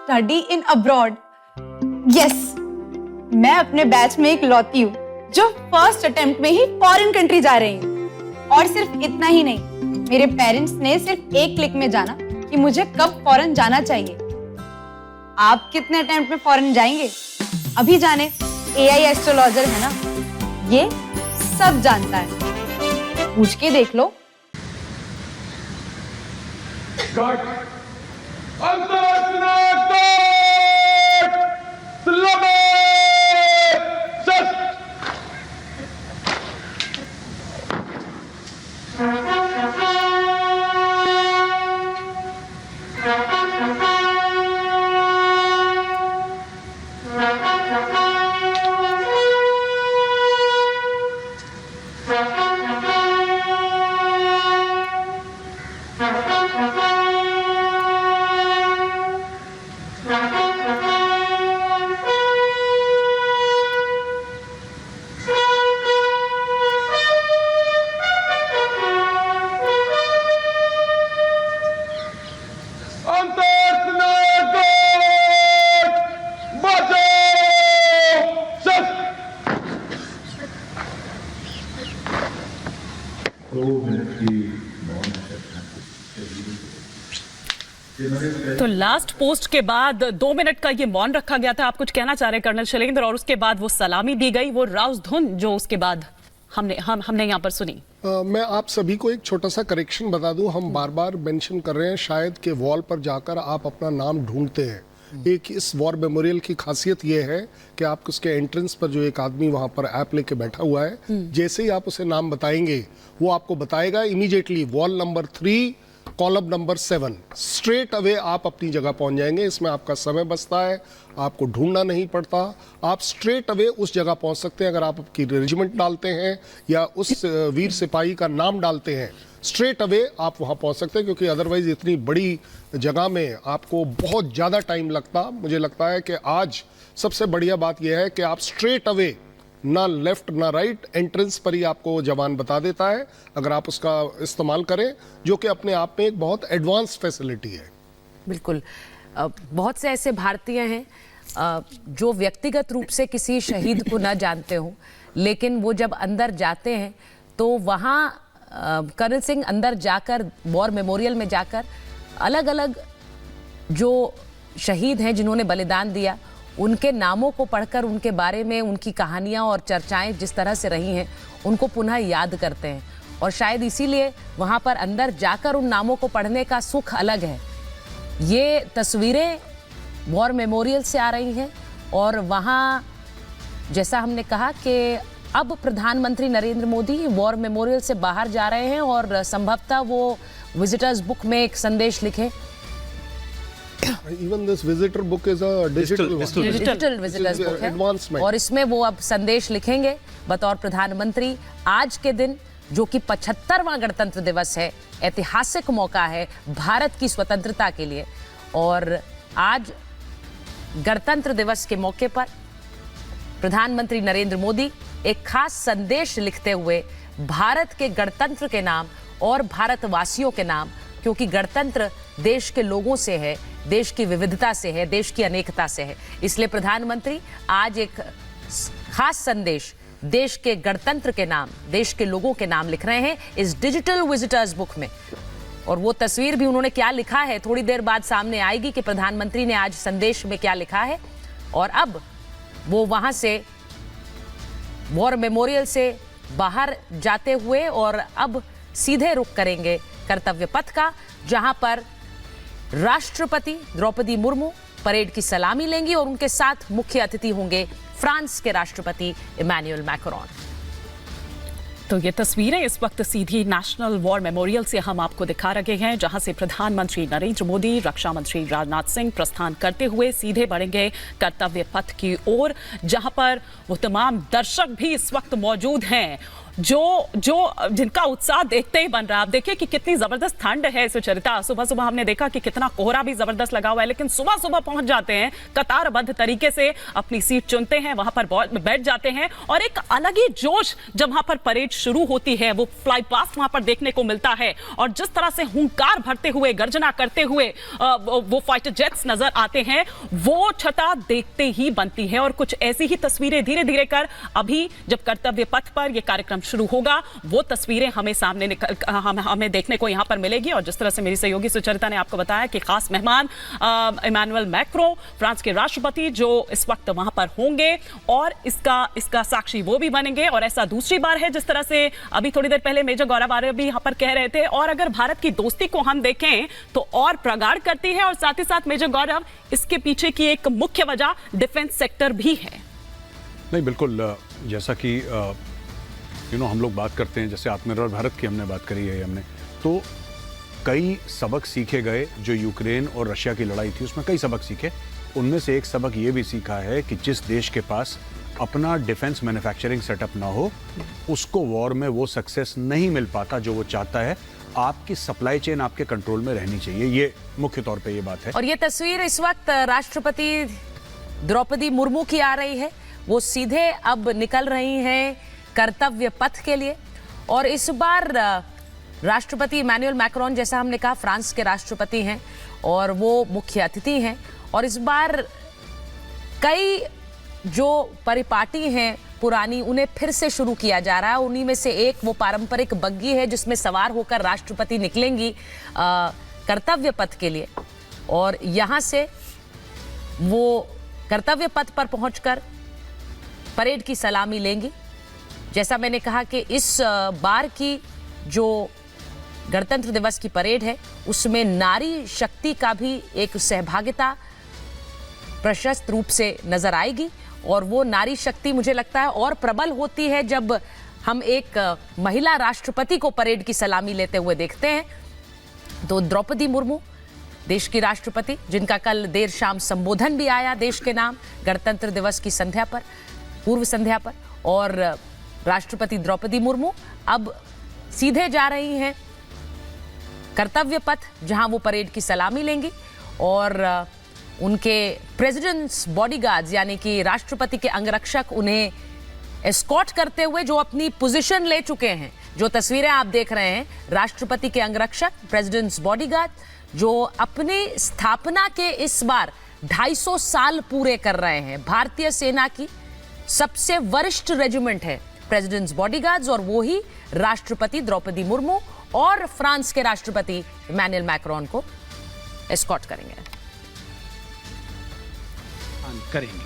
Study in abroad. Yes, मैं अपने batch में एक लौती हूँ जो फर्स्ट अटेम्प्ट में ही फॉरेन कंट्री जा रही हूँ। और सिर्फ इतना ही नहीं, मेरे पेरेंट्स ने सिर्फ एक क्लिक में जाना कि मुझे कब फॉरेन जाना चाहिए। आप कितने अटेम्प्ट में फॉरेन जाएंगे? अभी जाने, एआई एस्ट्रोलॉजर है ना, ये सब जानता है, पूछ के देख लो। तो लास्ट पोस्ट के बाद 2 मिनट का ये मौन रखा गया था। आप कुछ कहना चाह रहे हैं कर्नल शैलेंद्र, और उसके बाद वो सलामी दी गई, वो राउस धुन जो उसके बाद हमने यहाँ पर सुनी। मैं आप सभी को एक छोटा सा करेक्शन बता दूं। हम बार बार मेंशन कर रहे हैं शायद कि वॉल पर जाकर आप अपना नाम ढूंढते हैं। एक इस वॉर मेमोरियल की खासियत ये है कि आप उसके एंट्रेंस पर जो एक आदमी वहां पर ऐप लेके बैठा हुआ है, जैसे ही आप उसे नाम बताएंगे वो आपको बताएगा immediately wall number 3 column number 7, straight away आप अपनी जगह पहुंच जाएंगे। इसमें आपका समय बचता है, आपको ढूंढना नहीं पड़ता, आप स्ट्रेट अवे उस जगह पहुंच सकते हैं। अगर आप आपकी रेजिमेंट डालते हैं या उस वीर सिपाही का नाम डालते हैं, स्ट्रेट अवे आप वहां पहुंच सकते हैं, क्योंकि अदरवाइज इतनी बड़ी जगह में आपको बहुत ज़्यादा टाइम लगता। मुझे लगता है कि आज सबसे बढ़िया बात यह है कि आप स्ट्रेट अवे, ना लेफ्ट ना राइट, एंट्रेंस पर ही आपको जवान बता देता है अगर आप उसका इस्तेमाल करें, जो कि अपने आप में एक बहुत एडवांस फैसिलिटी है। बिल्कुल। बहुत से ऐसे भारतीय हैं जो व्यक्तिगत रूप से किसी शहीद को न जानते हों, लेकिन वो जब अंदर जाते हैं तो वहाँ कर्नल सिंह अंदर जाकर, वॉर मेमोरियल में जाकर, अलग अलग जो शहीद हैं जिन्होंने बलिदान दिया, उनके नामों को पढ़कर उनके बारे में उनकी कहानियाँ और चर्चाएं जिस तरह से रही हैं उनको पुनः याद करते हैं। और शायद इसीलिए वहाँ पर अंदर जाकर उन नामों को पढ़ने का सुख अलग है। ये तस्वीरें वॉर मेमोरियल से आ रही हैं और वहाँ जैसा हमने कहा कि अब प्रधानमंत्री नरेंद्र मोदी वॉर मेमोरियल से बाहर जा रहे हैं और संभवतः वो विजिटर्स बुक में एक संदेश लिखें। Even this visitor book is a digital visitors book है और इसमें वो अब संदेश लिखेंगे बतौर प्रधानमंत्री। आज के दिन जो कि 75वां गणतंत्र दिवस है, ऐतिहासिक मौका है भारत की स्वतंत्रता के लिए, और आज गणतंत्र दिवस के मौके पर प्रधानमंत्री नरेंद्र मोदी एक खास संदेश लिखते हुए भारत के गणतंत्र के नाम और भारतवासियों के नाम, क्योंकि गणतंत्र देश के लोगों से है, देश की विविधता से है, देश की अनेकता से है, इसलिए प्रधानमंत्री आज एक खास संदेश देश के गणतंत्र के नाम, देश के लोगों के नाम लिख रहे हैं इस डिजिटल विजिटर्स बुक में। और वो तस्वीर भी उन्होंने क्या लिखा है थोड़ी देर बाद सामने आएगी कि प्रधानमंत्री ने आज संदेश में क्या लिखा है। और अब वो वहां से वॉर मेमोरियल से बाहर जाते हुए और अब सीधे रुख करेंगे कर्तव्य पथ का, जहां पर राष्ट्रपति द्रौपदी मुर्मू परेड की सलामी लेंगी और उनके साथ मुख्य अतिथि होंगे फ्रांस के राष्ट्रपति इमैनुअल मैक्रोन। तो ये तस्वीरें इस वक्त सीधी नेशनल वॉर मेमोरियल से हम आपको दिखा रहे हैं, जहां से प्रधानमंत्री नरेंद्र मोदी, रक्षा मंत्री राजनाथ सिंह प्रस्थान करते हुए सीधे बढ़ेंगे कर्तव्य पथ की ओर, जहां पर वो तमाम दर्शक भी इस वक्त मौजूद हैं जिनका उत्साह देखते ही बन रहा है। आप देखिए कि कितनी जबरदस्त ठंड है सुचरिता। सुबह सुबह हमने देखा कि कितना कोहरा भी जबरदस्त लगा हुआ है, लेकिन सुबह सुबह पहुंच जाते हैं, कतारबद्ध तरीके से अपनी सीट चुनते हैं, वहां पर बैठ जाते हैं और एक अलग ही जोश जब वहां पर परेड शुरू होती है, वो फ्लाई पास्ट वहां पर देखने को मिलता है और जिस तरह से हुंकार भरते हुए, गर्जना करते हुए वो फाइटर जेट्स नजर आते हैं, वो छटा देखते ही बनती है। और कुछ ऐसी ही तस्वीरें धीरे धीरे कर अभी जब कर्तव्य पथ पर यह कार्यक्रम शुरू होगा, वो तस्वीरें हमें सामने हमें देखने को यहां पर मिलेगी। और जिस तरह से मेरी सहयोगी सुचरिता ने आपको बताया कि खास मेहमान इमैनुअल मैक्रो, फ्रांस के राष्ट्रपति, जो इस वक्त वहां पर होंगे और इसका साक्षी वो भी बनेंगे। और ऐसा दूसरी बार है, जिस तरह से अभी थोड़ी देर पहले मेजर गौरव आर्य भी यहां पर कह रहे थे। और अगर भारत की दोस्ती को हम देखें तो और प्रगाढ़ करती है। और साथ ही साथ मेजर गौरव, इसके पीछे की एक मुख्य वजह डिफेंस सेक्टर भी है। नहीं, बिल्कुल, जैसा कि हम लोग बात करते हैं, जैसे आत्मनिर्भर भारत की हमने बात करी है, हमने तो कई सबक सीखे गए। जो यूक्रेन और रशिया की लड़ाई थी, उसमें कई सबक सीखे। उनमें से एक सबक ये भी सीखा है कि जिस देश के पास अपना डिफेंस मैन्युफैक्चरिंग सेटअप ना हो, उसको वॉर में वो सक्सेस नहीं मिल पाता जो वो चाहता है। आपकी सप्लाई चेन आपके कंट्रोल में रहनी चाहिए, ये मुख्य तौर पे ये बात है। और ये तस्वीर इस वक्त राष्ट्रपति द्रौपदी मुर्मू की आ रही है। वो सीधे अब निकल रही हैं कर्तव्य पथ के लिए। और इस बार राष्ट्रपति इमैनुअल मैक्रोन, जैसा हमने कहा, फ्रांस के राष्ट्रपति हैं और वो मुख्य अतिथि हैं। और इस बार कई जो परिपाटी हैं पुरानी, उन्हें फिर से शुरू किया जा रहा है। उन्हीं में से एक वो पारंपरिक बग्गी है जिसमें सवार होकर राष्ट्रपति निकलेंगी कर्तव्य पथ के लिए। और यहाँ से वो कर्तव्य पथ पर पहुंचकर परेड की सलामी लेंगी। जैसा मैंने कहा कि इस बार की जो गणतंत्र दिवस की परेड है, उसमें नारी शक्ति का भी एक सहभागिता प्रशस्त रूप से नजर आएगी। और वो नारी शक्ति, मुझे लगता है, और प्रबल होती है जब हम एक महिला राष्ट्रपति को परेड की सलामी लेते हुए देखते हैं। तो द्रौपदी मुर्मू, देश की राष्ट्रपति, जिनका कल देर शाम संबोधन भी आया देश के नाम गणतंत्र दिवस की संध्या पर, पूर्व संध्या पर। और राष्ट्रपति द्रौपदी मुर्मू अब सीधे जा रही हैं कर्तव्य पथ, जहां वो परेड की सलामी लेंगी। और उनके प्रेसिडेंट्स बॉडीगार्ड्स, यानी कि राष्ट्रपति के अंगरक्षक, उन्हें एस्कॉर्ट करते हुए जो अपनी पोजीशन ले चुके हैं। जो तस्वीरें आप देख रहे हैं, राष्ट्रपति के अंगरक्षक, प्रेसिडेंट्स बॉडीगार्ड, जो अपनी स्थापना के इस बार 250 साल पूरे कर रहे हैं। भारतीय सेना की सबसे वरिष्ठ रेजिमेंट है प्रेसिडेंट्स बॉडीगार्ड्स, और वो ही राष्ट्रपति द्रौपदी मुर्मू और फ्रांस के राष्ट्रपति इमैनुअल मैक्रोन को एस्कॉर्ट करेंगे। करेंगे